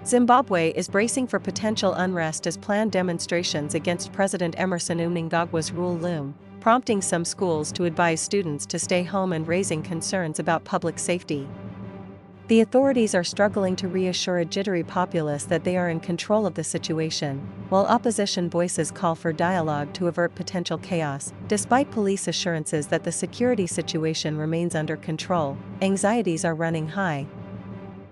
Zimbabwe is bracing for potential unrest as planned demonstrations against President Emerson Mnangagwa's rule loom, prompting some schools to advise students to stay home and raising concerns about public safety. The authorities are struggling to reassure a jittery populace that they are in control of the situation, while opposition voices call for dialogue to avert potential chaos. Despite police assurances that the security situation remains under control, anxieties are running high.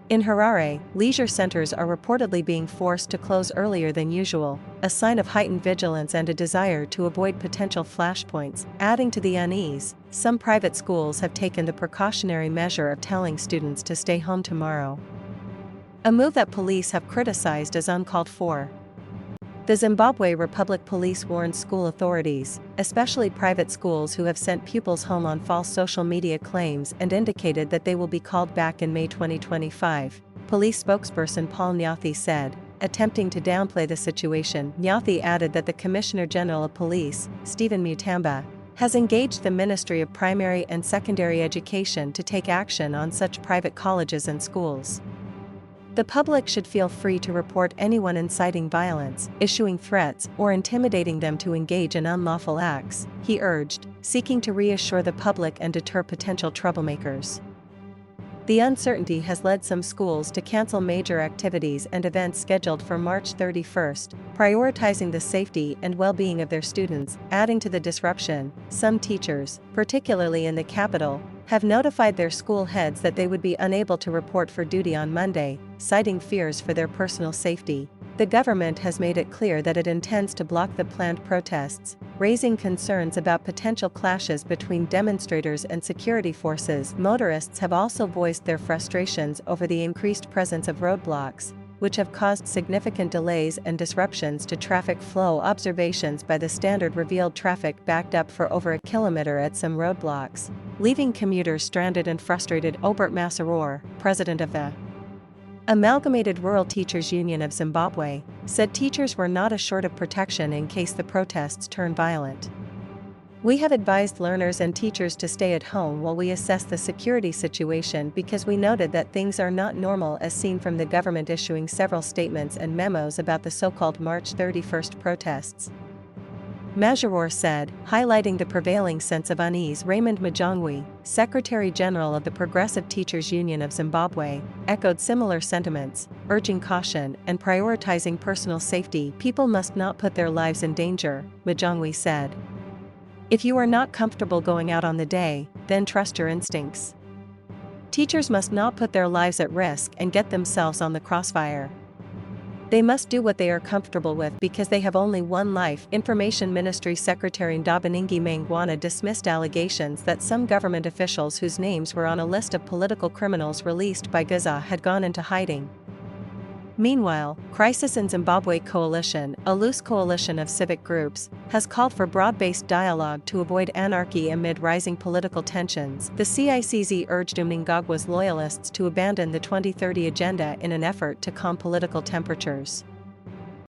In Harare, leisure centers are reportedly being forced to close earlier than usual, a sign of heightened vigilance and a desire to avoid potential flashpoints. Adding to the unease, some private schools have taken the precautionary measure of telling students to stay home tomorrow, a move that police have criticized as uncalled for. The Zimbabwe Republic Police warned school authorities, especially private schools who have sent pupils home on false social media claims, and indicated that they will be called back in May 2025, police spokesperson Paul Nyathi said, attempting to downplay the situation. Nyathi added that the Commissioner General of Police, Stephen Mutamba, has engaged the Ministry of Primary and Secondary Education to take action on such private colleges and schools. The public should feel free to report anyone inciting violence, issuing threats, or intimidating them to engage in unlawful acts, he urged, seeking to reassure the public and deter potential troublemakers. The uncertainty has led some schools to cancel major activities and events scheduled for March 31st, prioritizing the safety and well-being of their students. Adding to the disruption, some teachers, particularly in the capital, have notified their school heads that they would be unable to report for duty on Monday, citing fears for their personal safety. The government has made it clear that it intends to block the planned protests, raising concerns about potential clashes between demonstrators and security forces. Motorists have also voiced their frustrations over the increased presence of roadblocks, which have caused significant delays and disruptions to traffic flow. Observations by the standard revealed traffic backed up for over a kilometer at some roadblocks, leaving commuters stranded and frustrated. Obert Masaror, president of the Amalgamated Rural Teachers Union of Zimbabwe, said teachers were not assured of protection in case the protests turn violent. We have advised learners and teachers to stay at home while we assess the security situation because we noted that things are not normal, as seen from the government issuing several statements and memos about the so-called March 31st protests, Majoror said, highlighting the prevailing sense of unease. Raymond Mjangwi, Secretary General of the Progressive Teachers Union of Zimbabwe, echoed similar sentiments, urging caution and prioritizing personal safety. People must not put their lives in danger, Mjangwi said. If you are not comfortable going out on the day, then trust your instincts. Teachers must not put their lives at risk and get themselves on the crossfire. They must do what they are comfortable with because they have only one life. Information Ministry Secretary Ndabaningi Mangwana dismissed allegations that some government officials whose names were on a list of political criminals released by Geza had gone into hiding. Meanwhile, Crisis in Zimbabwe Coalition, a loose coalition of civic groups, has called for broad-based dialogue to avoid anarchy amid rising political tensions. The CICZ urged Mnangagwa's loyalists to abandon the 2030 agenda in an effort to calm political temperatures.